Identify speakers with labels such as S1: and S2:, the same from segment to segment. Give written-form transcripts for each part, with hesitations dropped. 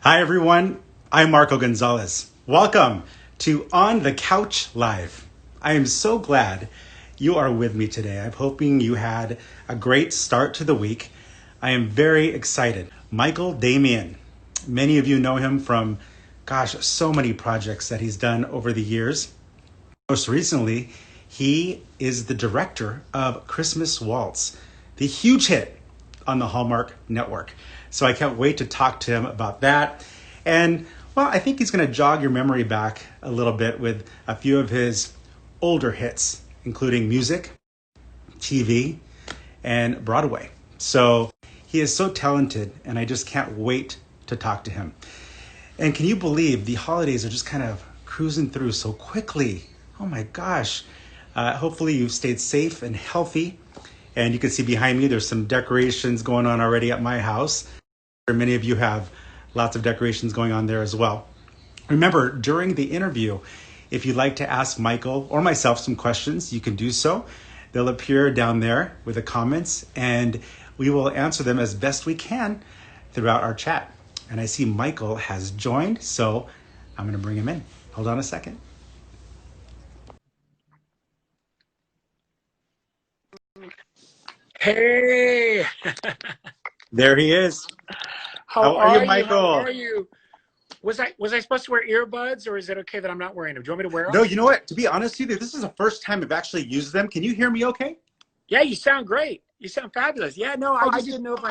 S1: Hi, everyone. I'm Marco Gonzalez. Welcome to On the Couch Live. I am so glad you are with me today. I'm hoping you had a great start to the week. I am very excited. Michael Damian. Many of you know him from, so many projects that he's done over the years. Most recently, he is the director of Christmas Waltz, the huge hit on the Hallmark Network. So I can't wait to talk to him about that. And well, I think he's going to jog your memory back a little bit with a few of his older hits, including music, TV, and Broadway. So he is so talented, and I just can't wait to talk to him. And can you believe the holidays are just kind of cruising through so quickly? Oh my gosh. Hopefully you've stayed safe and healthy. And you can see behind me, there's some decorations going on already at my house. Many of you have lots of decorations going on there as well. Remember, during the interview, if you'd like to ask Michael or myself some questions, you can do so. They'll appear down there with the comments, and we will answer them as best we can throughout our chat. And I see Michael has joined, so I'm going to bring him in. Hold on a second.
S2: Hey,
S1: There he is.
S2: how
S1: How are you,
S2: are you? How
S1: Michael?
S2: are you? Was I supposed to wear earbuds, or is it okay that I'm not wearing them? Do you want me to wear
S1: No,
S2: them?
S1: you know what? To be honest with you, this is the first time I've actually used them. Can you hear me okay?
S2: Yeah, you sound great. You sound fabulous. Yeah, no, I just didn't know if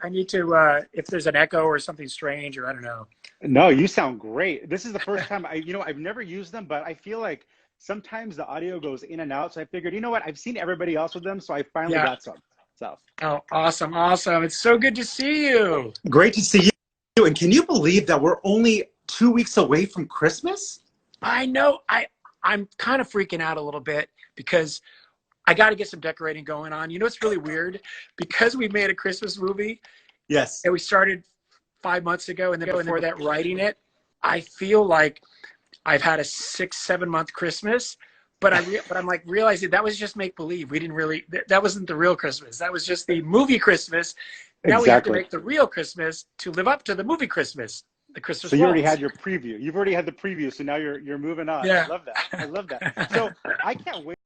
S2: I need to if there's an echo or something strange, or I don't know.
S1: No, you sound great. This is the first time I've never used them, but I feel like sometimes the audio goes in and out. So I figured, you know what? I've seen everybody else with them, so I finally
S2: Yeah.
S1: got some. So
S2: Oh, awesome, awesome. It's so good to see you.
S1: great to see you. And can you believe that we're only 2 weeks away from Christmas?
S2: I know. I'm kind of freaking out a little bit because I got to get some decorating going on. You know, it's really weird because we made a Christmas movie
S1: Yes.
S2: and we started 5 months ago, and then before that, writing it. I feel like I've had a 6-7 month Christmas, but I'm like realizing that was just make believe. We didn't really that wasn't the real Christmas. That was just the movie Christmas. Now we have to make the real Christmas to live up to the movie Christmas, the Christmas
S1: So you already
S2: waltz.
S1: had your preview. You've already had the preview, so now you're moving on.
S2: Yeah.
S1: I love that. I love that. So I can't wait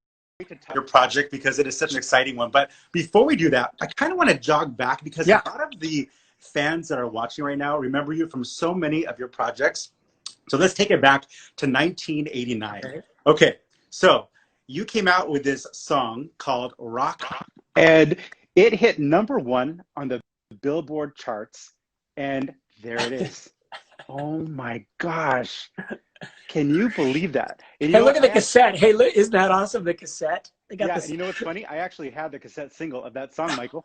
S1: to talk your project because it is such an exciting one. But before we do that, I kind of want to jog back because
S2: Yeah.
S1: a lot of the fans that are watching right now remember you from so many of your projects. So let's take it back to 1989. Okay, so you came out with this song called Rock, and it hit #1 on the Billboard charts, and there it is. Oh my gosh. Can you believe that? And you
S2: Hey,
S1: know
S2: look
S1: what?
S2: at the cassette. Hey, look, isn't that awesome? The cassette. They got
S1: Yeah,
S2: this.
S1: and you know what's funny? I actually had the cassette single of that song, Michael.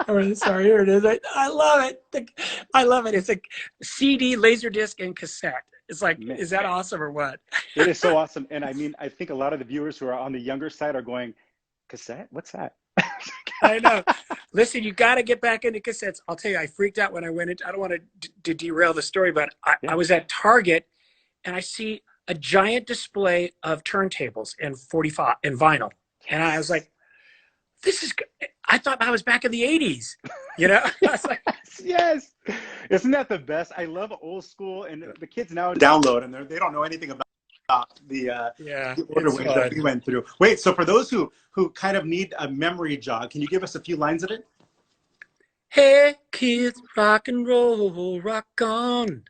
S2: Oh, sorry, here it is. I love it. I love it. It's a CD, Laserdisc, and cassette. It's like,
S1: Man,
S2: is that awesome or what?
S1: it is so awesome. And I mean, I think a lot of the viewers who are on the younger side are going, cassette? What's that?
S2: I know. Listen, you got to get back into cassettes. I'll tell you, I freaked out when I went into, I don't want to derail the story, but I was at Target and I see a giant display of turntables in 45 in vinyl. And I was like, this is, I thought I was back in the 80s, you know? I was like,
S1: Yes. Isn't that the best? I love old school, and the kids now download, and they don't know anything about the order ways that we went through. Wait, so for those who kind of need a memory jog, can you give us a few lines of it?
S2: Hey, kids, rock and roll, rock on.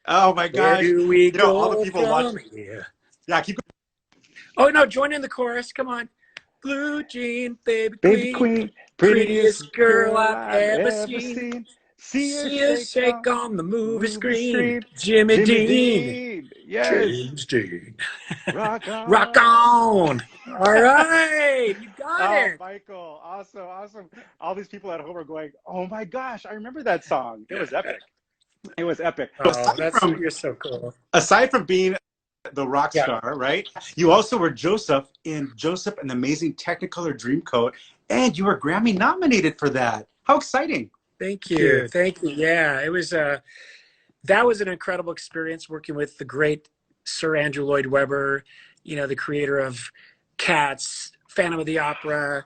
S1: Oh my gosh.
S2: Where do we go
S1: all the people
S2: from
S1: watching.
S2: here?
S1: Yeah, keep
S2: Oh, no, join in the chorus. Come on. Blue jean, baby
S1: queen,
S2: prettiest girl I've ever seen. See her shake on the movie screen. Jimmy Dean.
S1: Yes.
S2: James Dean.
S1: Rock on.
S2: Rock on. All right. You got it.
S1: Michael. Awesome. All these people at home are going, oh my gosh, I remember that song. It was epic. It was epic.
S2: Oh, you're so cool.
S1: Aside from being the rock star, right? You also were Joseph in Joseph and the Amazing Technicolor Dreamcoat, and you were Grammy nominated for that. How exciting.
S2: Thank you. Yeah, it was that was an incredible experience working with the great Sir Andrew Lloyd Webber, you know, the creator of Cats, Phantom of the Opera,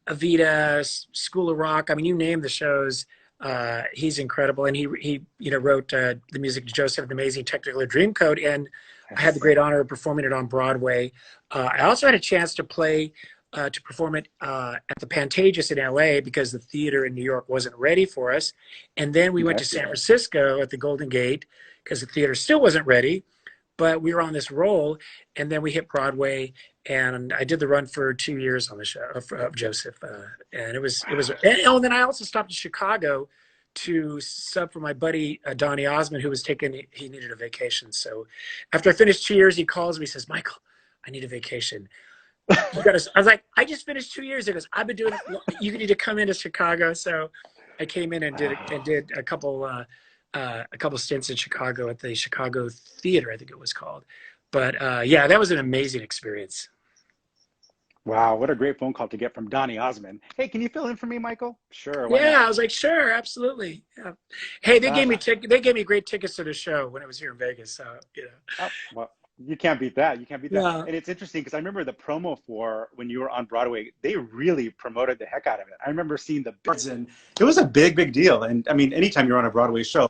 S2: Evita, School of Rock. I mean, you name the shows. He's incredible, and he wrote the music to Joseph, the Amazing Technicolor Dreamcoat, and I had the great honor of performing it on Broadway. I also had a chance to perform it at the Pantages in LA because the theater in New York wasn't ready for us. And then we went to San Francisco at the Golden Gate because the theater still wasn't ready, but we were on this roll. And then we hit Broadway, and I did the run for 2 years on the show of Joseph. And it was, and then I also stopped in Chicago to sub for my buddy, Donny Osmond, who was he needed a vacation. So after I finished 2 years, he calls me, says, Michael, I need a vacation. I was like, I just finished 2 years. He goes, I've been doing it. You need to come into Chicago. So I came in and did a couple stints in Chicago at the Chicago Theater, I think it was called. But yeah, that was an amazing experience.
S1: Wow, what a great phone call to get from Donny Osmond. Hey, can you fill in for me, Michael? Sure.
S2: Yeah, I was like, sure, absolutely. Yeah. Hey, they gave me great tickets to the show when it was here in Vegas. So
S1: Oh, well, you can't beat that. You can't beat that. Yeah. And it's interesting because I remember the promo for when you were on Broadway, they really promoted the heck out of it. I remember seeing the bids, and it was a big deal. And I mean, anytime you're on a Broadway show,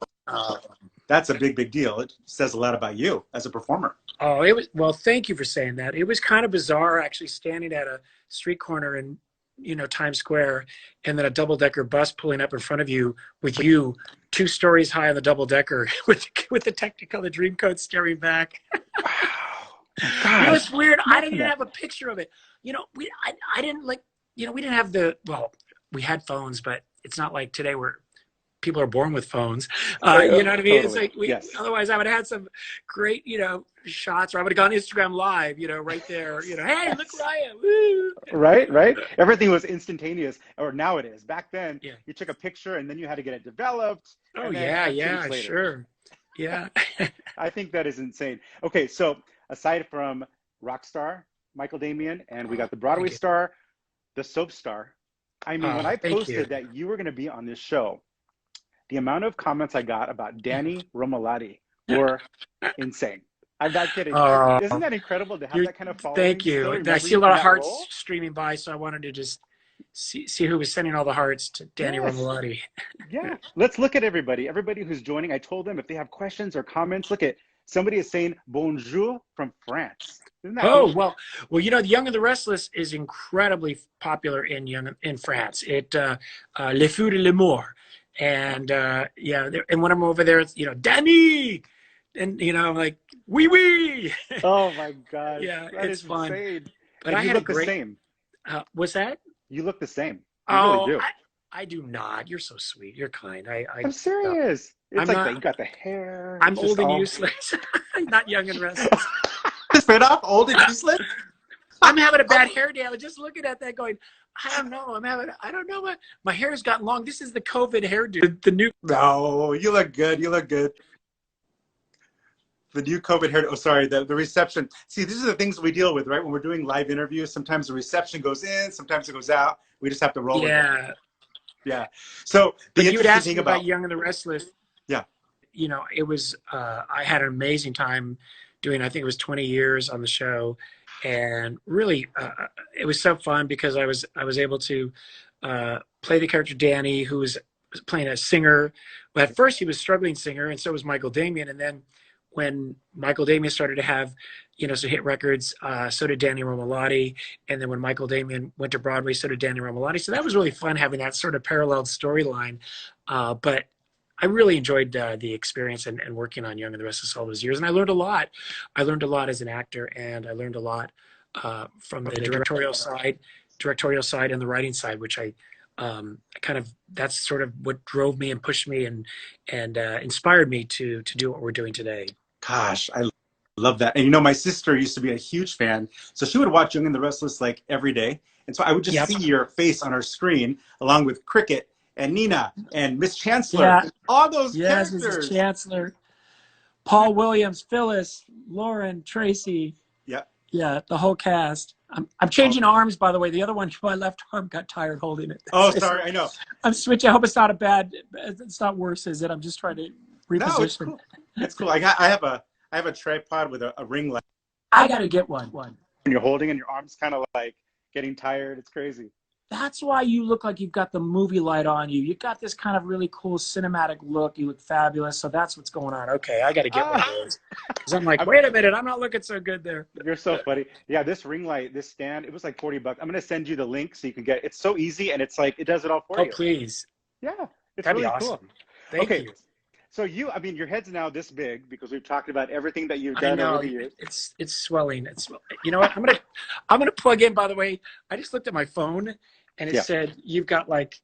S1: that's a big deal. It says a lot about you as a performer.
S2: Oh, well, thank you for saying that. It was kind of bizarre actually standing at a street corner in, Times Square, and then a double-decker bus pulling up in front of you with you 2 stories high on the double-decker with the Technicolor Dreamcoat staring back. Wow. It was weird. I didn't even have a picture of it. I didn't we didn't have we had phones, but it's not like today where people are born with phones. You know what I mean? Totally. It's like otherwise I would have had some great, shots, or I would have gone Instagram Live, right there, hey, look Ryan, woo.
S1: Right. Everything was instantaneous, or now it is. Back then, you took a picture and then you had to get it developed.
S2: Oh yeah, sure. Yeah.
S1: I think that is insane. Okay, so aside from rock star Michael Damian, and we got the Broadway star, the soap star. I mean, when I posted that you were going to be on this show, the amount of comments I got about Danny Romalotti were insane. I'm not kidding. Isn't that incredible to have that kind of following?
S2: Thank you. I see a lot of hearts streaming by, so I wanted to just see who was sending all the hearts to Danny Romalotti.
S1: Yeah. Let's look at everybody. Everybody who's joining, I told them if they have questions or comments, look at somebody is saying bonjour from France. Isn't that cool?
S2: well, The Young and the Restless is incredibly popular in France. It Les Feux de l'Amour. And and when I'm over there, it's Danny, and I'm like oui.
S1: Oh my gosh,
S2: yeah, it's fun.
S1: Insane.
S2: But
S1: I look the same.
S2: What's that?
S1: You look the same.
S2: You really do. I do not. You're so sweet. You're kind. I'm
S1: serious. It's you got the hair.
S2: I'm old and useless. Not young and restless.
S1: Straight off, old and useless.
S2: I'm having a bad hair day. I was just looking at that going, I don't know. I don't know. My hair's gotten long. This is the COVID hairdo. The new.
S1: No, you look good. The new COVID hairdo. Oh, sorry. The reception. See, these are the things we deal with, right? When we're doing live interviews, sometimes the reception goes in, sometimes it goes out. We just have to roll with it. Yeah. So
S2: the interesting thing about Young and the Restless.
S1: Yeah.
S2: It was, I had an amazing time doing, I think it was 20 years on the show. And really, it was so fun because I was able to play the character Danny, who was playing a singer. Well, at first he was a struggling singer, and so was Michael Damian. And then when Michael Damian started to have, some hit records, so did Danny Romalotti. And then when Michael Damian went to Broadway, so did Danny Romalotti. So that was really fun having that sort of parallel storyline. But I really enjoyed the experience and working on Young and the Restless all those years. And I learned a lot. I learned a lot as an actor, and I learned a lot from the directorial side and the writing side, which I that's sort of what drove me and pushed me and inspired me to do what we're doing today.
S1: Gosh, I love that. And my sister used to be a huge fan, so she would watch Young and the Restless like every day. And so I would just see your face on our screen along with Cricket and Nina and Miss Chancellor, all those characters.
S2: Mrs. Chancellor, Paul Williams, Phyllis, Lauren, Tracy. Yeah, the whole cast. I'm changing arms, by the way. The other one, my left arm got tired holding it.
S1: Oh, sorry, I know.
S2: I'm switching. I hope it's not worse, is it? I'm just trying to reposition.
S1: No, it's cool. It's cool. I have a tripod with a ring light.
S2: I got to get one.
S1: When you're holding and your arm's kind of like getting tired, it's crazy.
S2: that's why you look like you've got the movie light on you. You've got this kind of really cool cinematic look. You look fabulous. So that's what's going on. Okay, I got to get one of those. Because I'm like, wait a minute, I'm not looking so good there.
S1: You're so funny. Yeah, this ring light, this stand, it was like $40. I'm gonna send you the link so you can get. It's so easy, and it's like it does it all for you.
S2: Oh, please.
S1: Yeah, it's
S2: That'd
S1: really
S2: be awesome.
S1: cool.
S2: Thank
S1: Okay,
S2: you.
S1: so I mean, your head's now this big because we've talked about everything that you've
S2: I
S1: done over
S2: know
S1: the years.
S2: it's swelling. You know what? I'm gonna plug in. By the way, I just looked at my phone and it said you've got like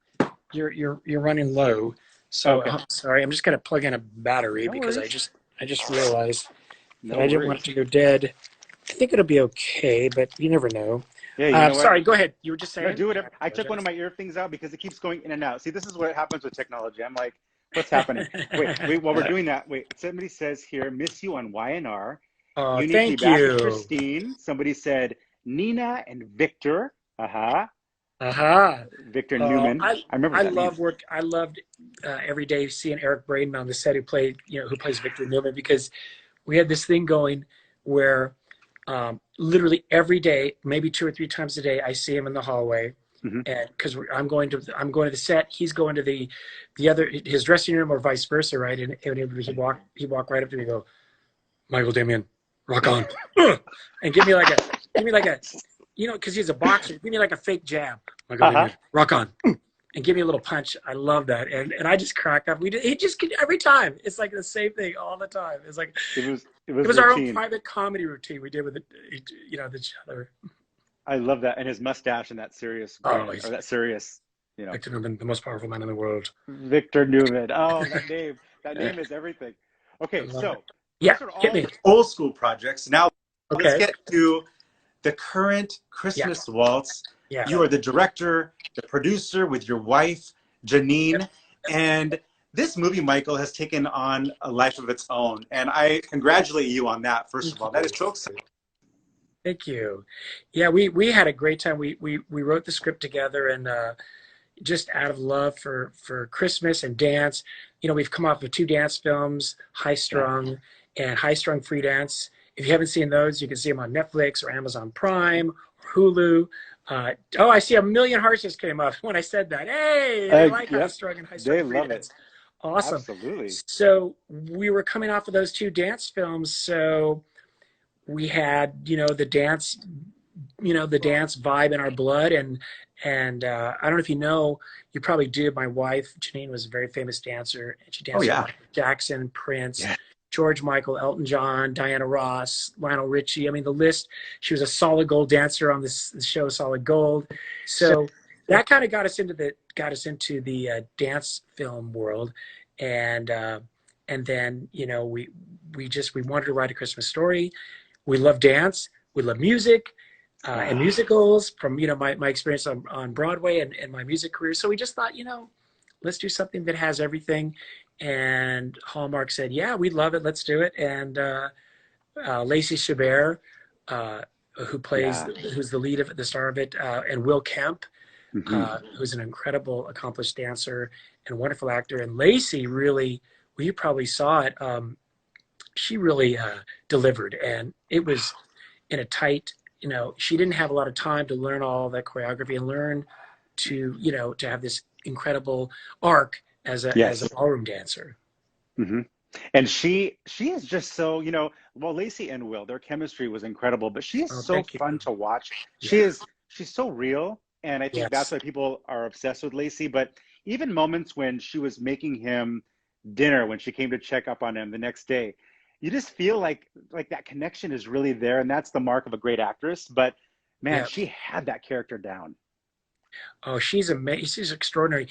S2: you're running low. So sorry, I'm just gonna plug in a battery because I just realized that I didn't want it to go dead. I think it'll be okay, but you never know.
S1: Yeah, you know what?
S2: Sorry, go ahead. You were just saying.
S1: No, do whatever. I took one of my ear things out because it keeps going in and out. See, this is what happens with technology. I'm like, what's happening? Wait, while we're doing that, somebody says here, miss you on YNR. You need to be back with Christine. Somebody said Nina and Victor. Victor Newman. I remember that name.
S2: I loved every day seeing Eric Braden on the set who plays Victor Newman, because we had this thing going where literally every day, maybe 2 or 3 times a day, I see him in the hallway. And because I'm going to the set, he's going to his dressing room, or vice versa, right? And he'd walk right up to me and go, Michael Damian, rock on, and give me like a, because he's a boxer, give me like a fake jab, Michael Damian, rock on, and give me a little punch. I love that, and I just crack up. He just every time. It's like the same thing all the time. It's like it was our own private comedy routine we did with each other.
S1: I love that, and his mustache and that serious,
S2: Victor Newman, the most powerful man in the world.
S1: Victor Newman. Oh, that name is everything. Okay, so
S2: those
S1: are all old school projects. Now let's get to the current Christmas waltz.
S2: Yeah.
S1: You are the director, the producer with your wife, Janine, and this movie, Michael, has taken on a life of its own, and I congratulate you on that. First of all, that is so exciting.
S2: Thank you. Yeah, we had a great time. We wrote the script together, and just out of love for Christmas and dance. We've come off of 2 dance films, High Strung and High Strung Free Dance. If you haven't seen those, you can see them on Netflix or Amazon Prime or Hulu. I see 1 million hearts just came up when I said that. Hey, they like High Strung and High Strung Free Dance. Awesome.
S1: Absolutely.
S2: So we were coming off of those 2 dance films, so we had the dance vibe in our blood, and I don't know if you probably do. My wife Janine was a very famous dancer, and she danced with Michael Jackson, Prince, George Michael, Elton John, Diana Ross, Lionel Richie. I mean, the list. She was a Solid Gold dancer on this show, Solid Gold. So that kind of got us into the dance film world, and then we wanted to write a Christmas story. We love dance. We love music and musicals from, my experience on Broadway and my music career. So we just thought, let's do something that has everything. And Hallmark said, yeah, we'd love it. Let's do it. And Lacey Chabert, who's the lead of it, the star of it, and Will Kemp, who's an incredible, accomplished dancer and wonderful actor. And Lacey really, you probably saw it, she really delivered, and it was in a tight, she didn't have a lot of time to learn all that choreography and learn to have this incredible arc as a ballroom dancer.
S1: And she is just so, Lacey and Will, their chemistry was incredible, but she is so fun to watch. She's so real, and I think that's why people are obsessed with Lacey. But even moments when she was making him dinner, when she came to check up on him the next day, you just feel like that connection is really there, and that's the mark of a great actress. But man, she had that character down.
S2: Oh, she's amazing. She's extraordinary.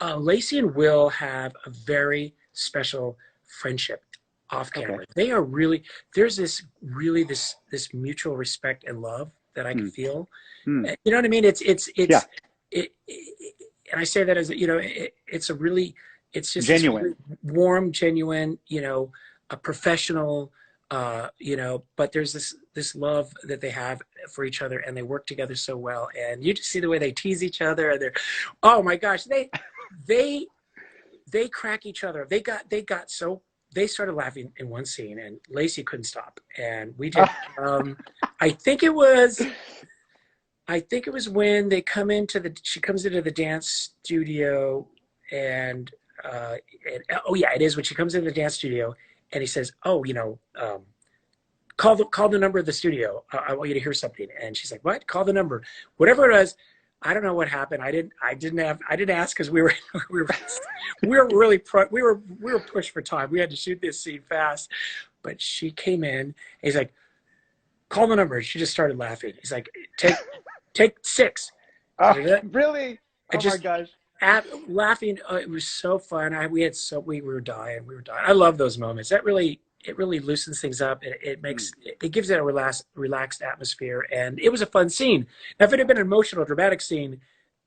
S2: Lacey and Will have a very special friendship off camera. They are really, there's this mutual respect and love that I can feel. You know what I mean? And I say that as it's just
S1: genuine,
S2: really warm, genuine, a professional, but there's this love that they have for each other, and they work together so well. And you just see the way they tease each other, and oh my gosh, they crack each other. They started laughing in one scene, and Lacey couldn't stop, and we did. I think it was I think it was when they come into she comes into the dance studio and, oh yeah, it is when she comes into the dance studio and he says, oh, call the number of the studio. I want you to hear something. And she's like, what? Call the number. Whatever it was. I don't know what happened. I didn't ask because we were, we were, we were really, we were pushed for time. We had to shoot this scene fast, but she came in and he's like, call the number. She just started laughing. He's like, take 6.
S3: Oh, really?
S2: I
S3: Oh my
S2: just
S3: gosh.
S2: laughing. It was so fun. We were dying. We were dying. I love those moments. It really loosens things up. It gives it a relaxed atmosphere, and it was a fun scene. Now, if it had been an emotional, dramatic scene,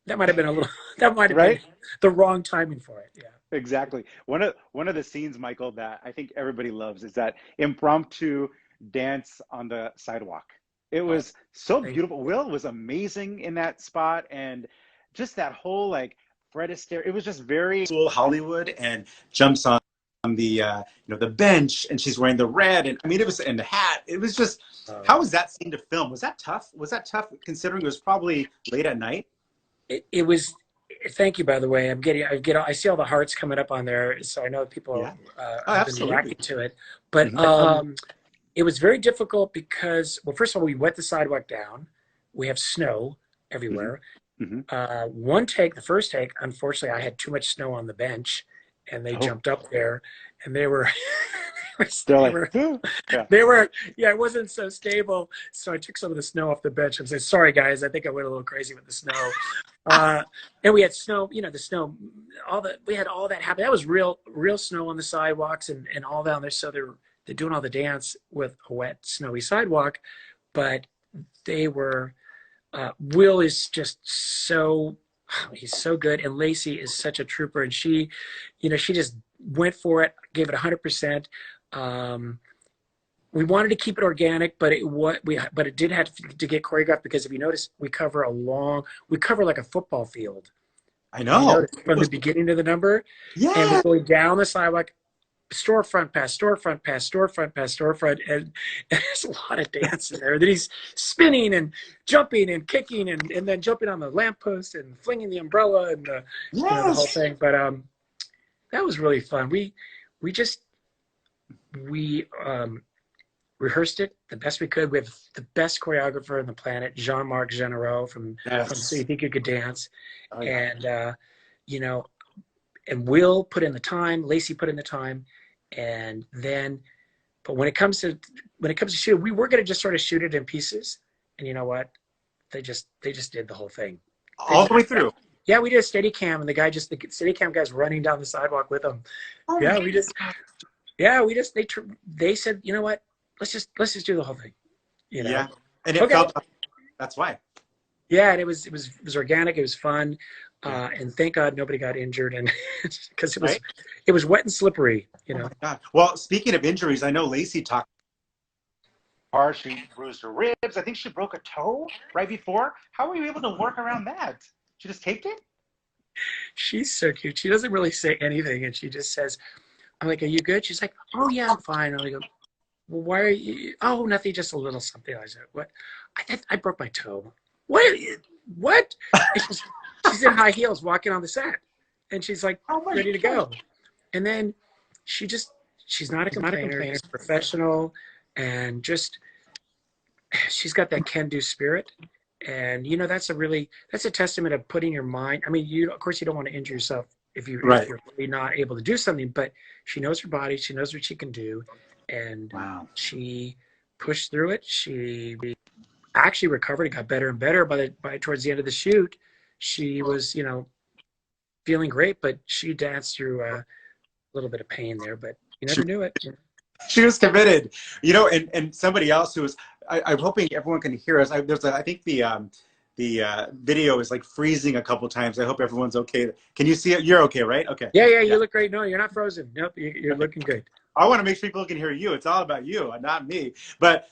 S2: that might have been that might have
S3: Right?
S2: been the wrong timing for it. Yeah.
S3: Exactly. One of the scenes, Michael, that I think everybody loves is that impromptu dance on the sidewalk. It was so beautiful. Will was amazing in that spot, and just that whole like Fred Astaire. It was just very
S1: Cool Hollywood, and jumps on the the bench, and she's wearing the red, and I mean it was in the hat. It was just, how was that scene to film? Was that tough? Was that tough considering it was probably late at night?
S2: It was. Thank you, by the way. I see all the hearts coming up on there, so I know that people
S1: Yeah.
S2: have been reacting to it. But it was very difficult because, well, first of all, we wet the sidewalk down. We have snow everywhere. The first take, unfortunately, I had too much snow on the bench, and they jumped up there, and they were, yeah, it wasn't so stable. So I took some of the snow off the bench and said, sorry, guys, I think I went a little crazy with the snow. And we had snow, the snow, we had all that happen. That was real snow on the sidewalks and all down there. So they're doing all the dance with a wet, snowy sidewalk, but they were, Will is just he's so good. And Lacey is such a trooper, and she just went for it, gave it 100%. We wanted to keep it organic, but it did have to get choreographed because if you notice, we cover like a football field.
S1: I know.
S2: From the beginning of the number, and we're going down the sidewalk, storefront pass, storefront pass, storefront pass, storefront, and there's a lot of dance in there. Then he's spinning and jumping and kicking and then jumping on the lamppost and flinging the umbrella and the whole thing. But that was really fun. We rehearsed it the best we could. We have the best choreographer on the planet, Jean-Marc Generaux from So You Think You Could Dance.
S1: Oh, yeah.
S2: And, and Will put in the time, Lacey put in the time. And then, but when it comes to shoot, we were going to just sort of shoot it in pieces. And you know what? They just did the whole thing.
S1: All the way through.
S2: Yeah, we did a steady cam, and the steady cam guy's running down the sidewalk with them. They said, you know what? Let's just do the whole thing.
S1: Yeah, and it felt. That's why.
S2: Yeah, and it was organic. It was fun, and thank God nobody got injured, and because it was wet and slippery. Oh
S1: my God. Well, speaking of injuries, I know Lacey talked. She bruised her ribs. I think she broke a toe right before. How were you able to work around that? She just taped it?
S2: She's so cute. She doesn't really say anything, and she just says, I'm like, are you good? She's like, oh, yeah, I'm fine. I'm like, well, why are you? Oh, nothing, just a little something. I said, what? I broke my toe. What? She's in high heels walking on the set, and she's like, ready to go. And then she's not a complainer. She's professional, and she's got that can-do spirit. And that's a testament of putting your mind. I mean, of course you don't want to injure yourself if you're really not able to do something, but she knows her body, she knows what she can do, and she pushed through it. She actually recovered and got better and better by towards the end of the shoot. She was feeling great, but she danced through a little bit of pain there, but you never knew it.
S1: She was committed, and somebody else who was, I'm hoping everyone can hear us. I think the video is like freezing a couple times. I hope everyone's okay. Can you see it? You're okay, right? Okay.
S2: Yeah, you look great. No, you're not frozen. Nope, you're looking good.
S1: I want to make sure people can hear you. It's all about you and not me. But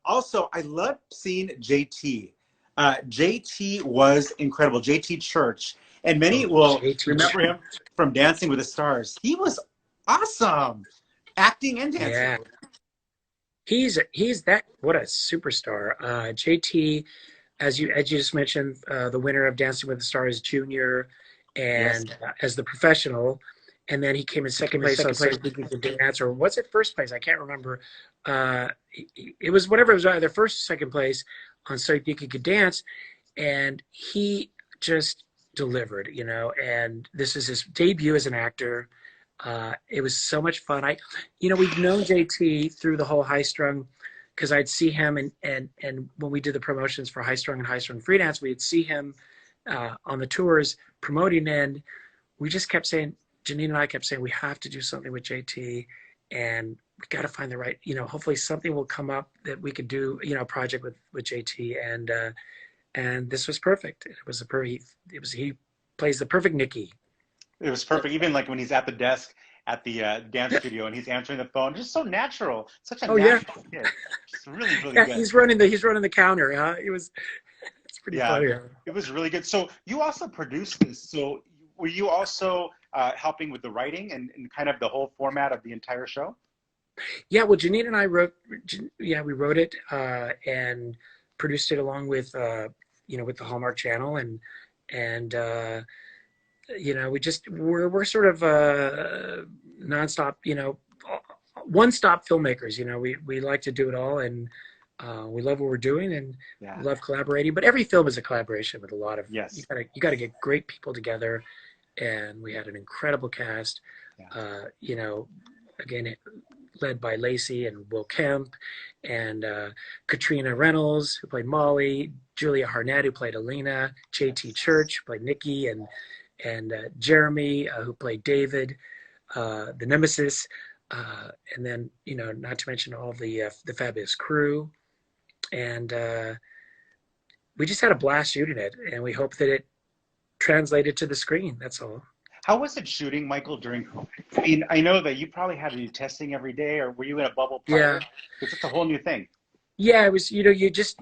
S1: also, I love seeing JT. JT was incredible. JT Church. And many will remember him from Dancing with the Stars. He was awesome. Acting and dancing.
S2: Yeah. He's what a superstar. JT, as you just mentioned, the winner of Dancing with the Stars Junior, and as the professional, and then he came in second place on So You Think You Can Dance, or was it first place? I can't remember. It was whatever. It was either first or second place on So You Think You Could Dance, and he just delivered, you know. And this is his debut as an actor. It was so much fun. We've known JT through the whole High Strung, because I'd see him and when we did the promotions for High Strung and High Strung Freelance, we'd see him on the tours promoting, and we just kept saying, Janine and I kept saying, we have to do something with JT, and we got to find the right, hopefully something will come up that we could do, a project with JT, and this was perfect. He plays the perfect Nicky.
S3: It was perfect. Even like when he's at the desk at the dance studio and he's answering the phone, just so natural. Such a natural kid. Just really, really good.
S2: He's running the counter. Huh? It's pretty funny.
S3: It was really good. So you also produced this. So were you also helping with the writing and kind of the whole format of the entire show?
S2: Yeah. Well, Janine and I wrote it and produced it along with with the Hallmark Channel and we're sort of nonstop, one-stop filmmakers. We like to do it all, and we love what we're doing, and we love collaborating. But every film is a collaboration with a lot of.
S3: Yes.
S2: You got to get great people together, and we had an incredible cast. Again, led by Lacey and Will Kemp, and Katrina Reynolds, who played Molly, Julia Harnett, who played Alina, J.T. Church, who played Nikki, and Jeremy, who played David, the Nemesis, and then not to mention all the fabulous crew, and we just had a blast shooting it, and we hope that it translated to the screen. That's all.
S3: How was it shooting, Michael, during COVID? I mean, I know that you probably had to do testing every day, or were you in a bubble prior?
S2: Yeah,
S3: It's just a whole new thing.
S2: Yeah, it was. You just.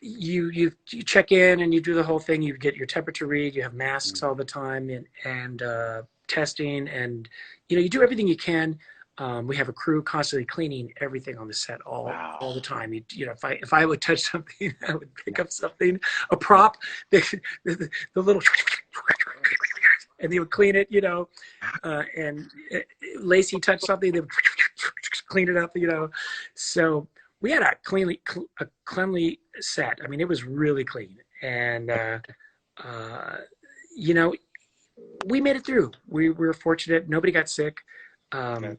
S2: You check in and you do the whole thing. You get your temperature read. You have masks all the time and testing, and you do everything you can. We have a crew constantly cleaning everything on the set all the time. If I would touch something, I would pick up something, a prop, the little, and they would clean it. And Lacey touched something, they would clean it up. So. We had a cleanly set. I mean, it was really clean, and we made it through. We were fortunate; nobody got sick.
S3: Okay.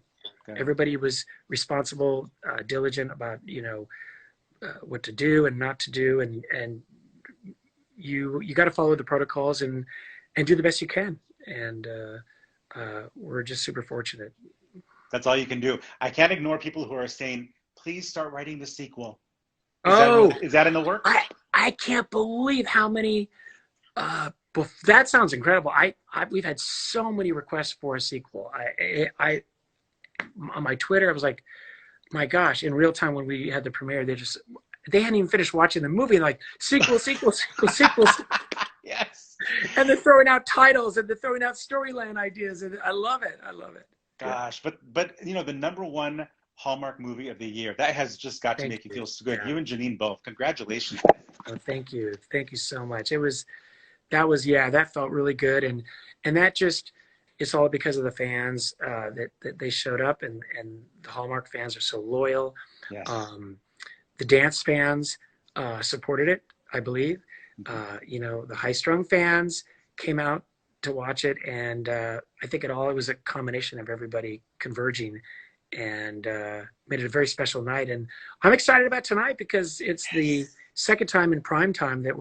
S2: Everybody was responsible, diligent about what to do and not to do, and you got to follow the protocols and do the best you can. And we're just super fortunate.
S3: That's all you can do. I can't ignore people who are saying, please start writing the sequel. Is that in the works?
S2: I can't believe how many. That sounds incredible. We've had so many requests for a sequel. I on my Twitter, I was like, my gosh! In real time when we had the premiere, they hadn't even finished watching the movie. And like sequel.
S3: Yes.
S2: And they're throwing out titles and they're throwing out storyline ideas, and I love it.
S3: Gosh, but the number one Hallmark movie of the year. That has just got to make you feel so good. Yeah. You and Janine both. Congratulations.
S2: Oh, thank you. Thank you so much. That felt really good. And that it's all because of the fans that they showed up, and the Hallmark fans are so loyal.
S3: Yes.
S2: The dance fans supported it, I believe. The High Strung fans came out to watch it. And I think it was a combination of everybody converging and made it a very special night. And I'm excited about tonight because it's the second time in prime time that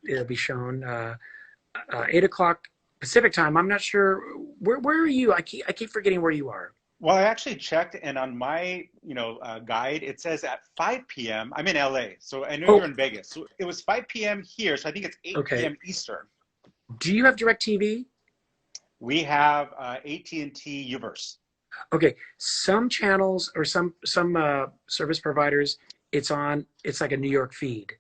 S2: it'll be shown 8:00 Pacific time. I'm not sure where are you? I keep forgetting where you are.
S3: Well, I actually checked, and on my guide it says at 5 p.m. I'm in LA, so I know you're in Vegas. So it was 5 p.m. here, so I think it's 8 p.m. Eastern.
S2: Do you have DirecTV?
S3: We have AT&T Uverse.
S2: Okay, some channels or some service providers, it's like a New York feed.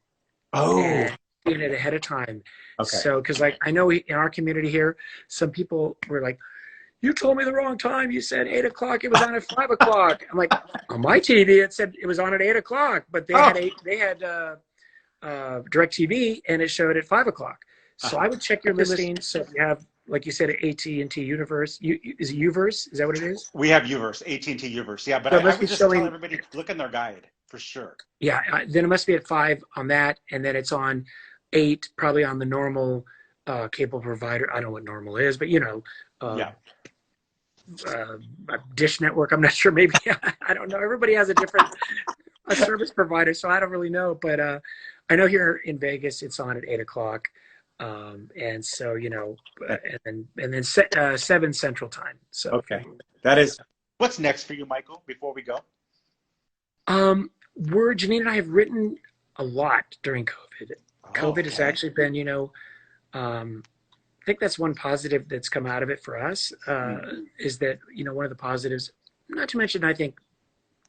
S1: Oh,
S2: in it ahead of time.
S1: Okay.
S2: So, because I know in our community here, some people were like, "You told me the wrong time. You said 8:00. It was on at 5:00." I'm like, on my TV it said it was on at 8:00, but they had DirecTV, and it showed at 5 o'clock. So I would check your listings. So if you have, like you said, AT&T Universe, is it Uverse? Is that what it is?
S1: We have Uverse, AT&T Uverse. Yeah, but
S2: So
S1: I would just tell everybody, look in their guide for sure.
S2: Yeah, then it must be at 5 on that, and then it's on 8, probably on the normal cable provider. I don't know what normal is, but Dish Network. I'm not sure. Maybe I don't know. Everybody has a different service provider, so I don't really know. But I know here in Vegas, it's on at 8 o'clock, and so and then 7 Central Time. So
S1: okay, that is. What's next for you, Michael? Before we go,
S2: Janine and I have written a lot during COVID. COVID has actually been, I think that's one positive that's come out of it for us, is that, one of the positives, not to mention, I think,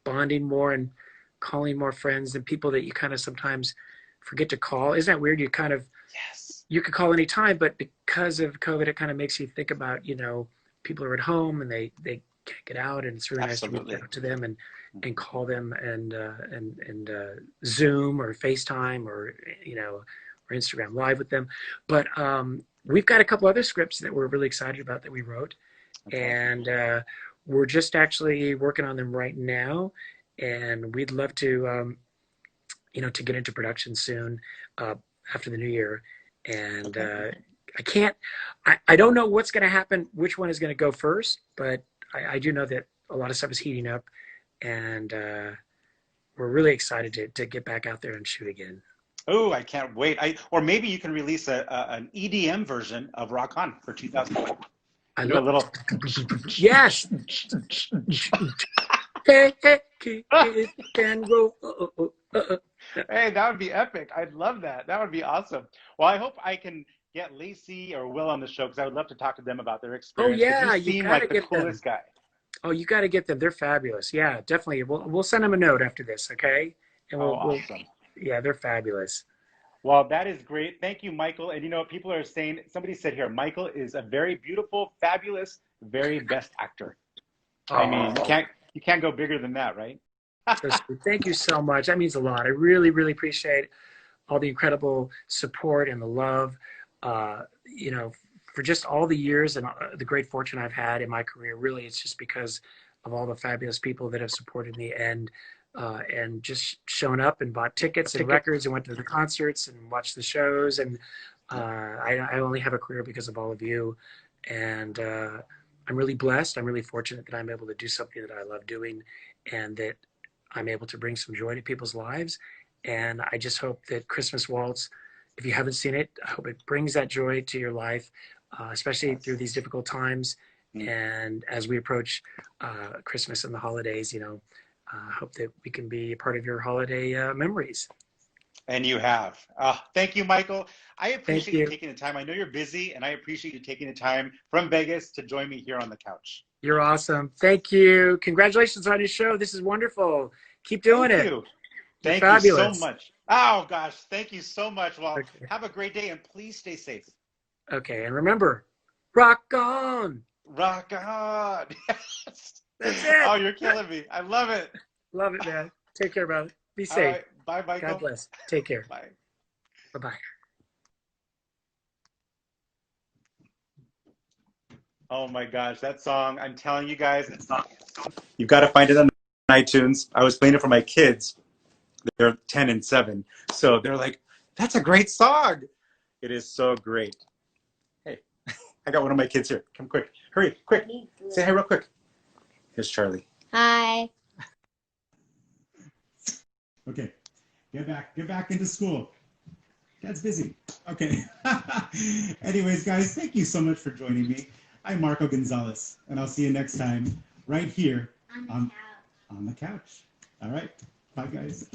S2: bonding more and calling more friends and people that you kind of sometimes forget to call. Isn't that weird? You kind of, you could call anytime, but because of COVID, it kind of makes you think about, people are at home and they can't get out, and it's really nice to reach out to them and call them and Zoom or FaceTime or Instagram Live with them. But we've got a couple other scripts that we're really excited about that we wrote, and we're just actually working on them right now, and we'd love to to get into production soon after the new year. And I don't know what's going to happen, which one is going to go first, but I do know that a lot of stuff is heating up, and we're really excited to get back out there and shoot again.
S1: Oh, I can't wait. Or maybe you can release an EDM version of Rock On for 2020.
S2: I know a little. Yes. Hey, it can go.
S1: Hey, that would be epic. I'd love that. That would be awesome. Well, I hope I can get Lacey or Will on the show, because I would love to talk to them about their experience.
S2: Oh yeah,
S1: you seem like the coolest guy.
S2: Oh, you got to get them. They're fabulous. Yeah, definitely. We'll send them a note after this, okay? And
S1: awesome.
S2: Yeah, they're fabulous.
S1: Well, that is great. Thank you, Michael. And people are saying, somebody said here, Michael is a very beautiful, fabulous, very best actor. I mean, you can't go bigger than that, right?
S2: Thank you so much. That means a lot. I really, really appreciate all the incredible support and the love, for just all the years and the great fortune I've had in my career. Really, it's just because of all the fabulous people that have supported me and just shown up and bought tickets and records and went to the concerts and watched the shows. And I only have a career because of all of you. And I'm really blessed. I'm really fortunate that I'm able to do something that I love doing, and that I'm able to bring some joy to people's lives. And I just hope that Christmas Waltz, if you haven't seen it, I hope it brings that joy to your life, especially through these difficult times. And as we approach Christmas and the holidays, I hope that we can be a part of your holiday memories.
S1: And you have. Thank you, Michael. I appreciate you taking the time. I know you're busy, and I appreciate you taking the time from Vegas to join me here on the couch.
S2: You're awesome. Thank you. Congratulations on your show. This is wonderful. Keep doing it.
S1: Thank you so much. Oh, gosh. Thank you so much. Well, have a great day, and please stay safe.
S2: Okay. And remember, rock on.
S1: Rock on. Yes.
S2: That's it.
S1: Oh, you're killing me. I love it.
S2: Love it, man. Take care, brother. Be safe.
S1: All right. Bye, Michael.
S2: God bless. Take care.
S1: Bye.
S2: Bye-bye.
S1: Oh my gosh, that song, I'm telling you guys, it's not. You've got to find it on iTunes. I was playing it for my kids. They're 10 and 7. So they're like, that's a great song. It is so great. Hey, I got one of my kids here. Come quick. Hurry, quick. Say hi real quick. Here's Charlie.
S4: Hi.
S1: Okay. Get back into school. Dad's busy. Okay. Anyways, guys, thank you so much for joining me. I'm Marco Gonzalez, and I'll see you next time right here on the couch. All right. Bye, guys.